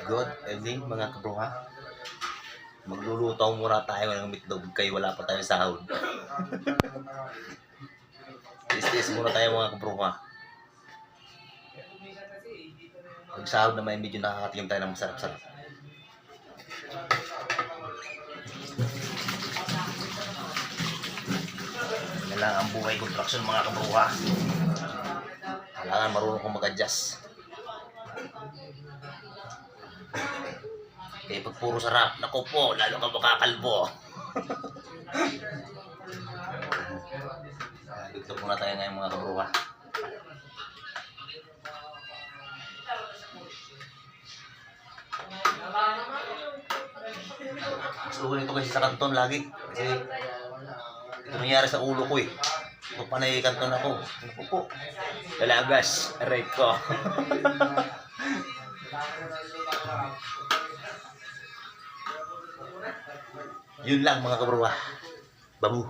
Good evening mga kabruha. Magluluto muna tayo ng meatloaf kaya wala pa tayo sahod. Tis-tis muna tayo mga kabruha. Pag sahod na may medyo nakakatingin tayo ng masarap-sarap. Yan lang ang buhay construction mga kabruha. Kailangan marunong kong mag-adjust. Kaya pag puro sarap, naku po, lalo ka makakalbo. Dito muna tayo ngayon mga kabruha. Gusto ko nito kasi sa kanton lagi. Kasi ito nangyari sa ulo ko eh. Ito panay kanton ako. Naku po. Dalagas, aray ko. Yun lang mga kabruha. Babu.